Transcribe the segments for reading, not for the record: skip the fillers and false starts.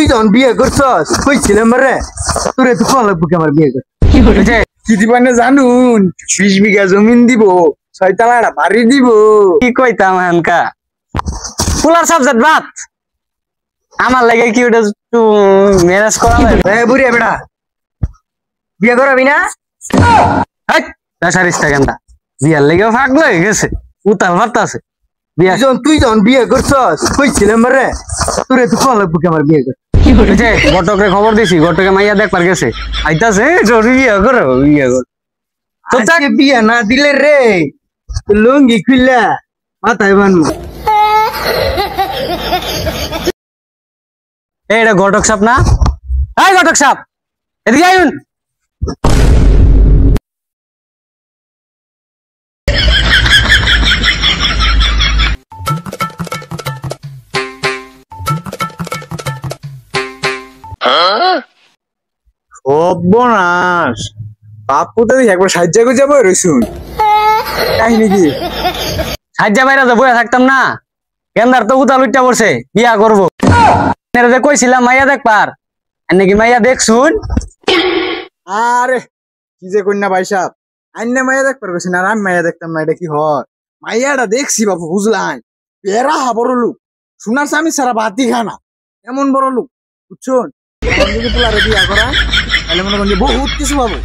তুই যখন বিয়ে করছস কইছিলাম রে তোরে তো কোন লাগবে আমার বিয়ে কর কি দিবা না জানুন 20 বিঘা জমিন দিব 6 তলাটা বাড়ি দিব কি কইতাম হানকা ফুলার সাবজেক্ট বাত আমার লাগে কি ওটা একটু ম্যানেজ করা লাগে এ বুড়ি বেটা বিয়ে করবি না হাই দাসারিস টাকাটা বিয়ার লাগে ফাগল হয়ে গেছে উতাল মারতাছে বিয়া তুই যখন বিয়ে করছস কইছিলাম রে তোরে তো কোন লাগবে আমার বিয়ে কর গটকরে খবর দিছি গটকে মাইয়া দেখবার গেছে আইতাছে জরুরি বিয়া করো তো তাকে বিয়ে না দিলে রে লুঙ্গি খুললা মাথায় বানবো এটা ঘটক সাপ না এই ঘটক সাপ এদিকে আইন সর্বনাশ বাপু তো একবার সাহায্য করে যাবো রসুন কাহিনী কি সাহায্য বাইরে তো বইয়া থাকতাম না গেন্দার তো উতাল উঠটা পড়ছে বিয়া করবো কইছিলাম মাইয়া দেখবার নাকি মাইয়া দেখছুন আরে কি যে কন্যা ভাই সাহ আইনে মাইয়া দেখবার গেছেন আর আমি মাইয়া দেখতাম না এটা কি হয় মাইয়াটা দেখছি বাপু বুঝলাম এরা বড় লোক শোনার স্বামী সারা বাতি খানা এমন বড় লোক বুঝছুন যদি পোলারে বিয়া করা তাহলে মনে করেন বহুত কিছু পাবো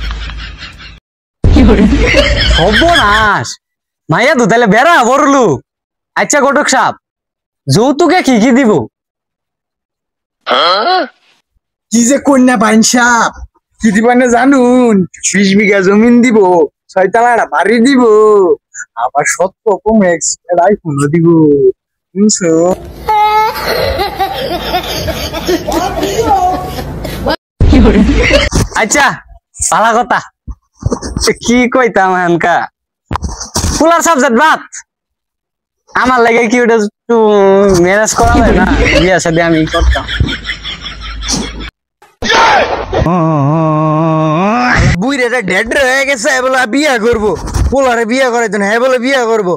সর্বনাশ মাইয়া তো তাহলে বেড়া বড় লোক আচ্ছা ঘটক সাপ যৌতুকে কি কি দিব কি যে কন্যা বাইন সাপ কি দিবা না জানুন 20 বিঘা জমিন দিব 6 তলাটা বাড়ি দিব আবার 7 প্রো ম্যাক্স আইফোন দিব শুনছো আচ্ছা ভালো কথা কি কইতাম হানকা ফুলার সাবজেক্ট বাত আমার লাগে কি ওটা একটু ম্যানেজ করা যায় না বিয়ার সাথে আমি করতাম বুইরে ডেড হয়ে গেছে বলে বিয়া করবো পোলারে বিয়া করে দেন হ্যাঁ বলে বিয়া করবো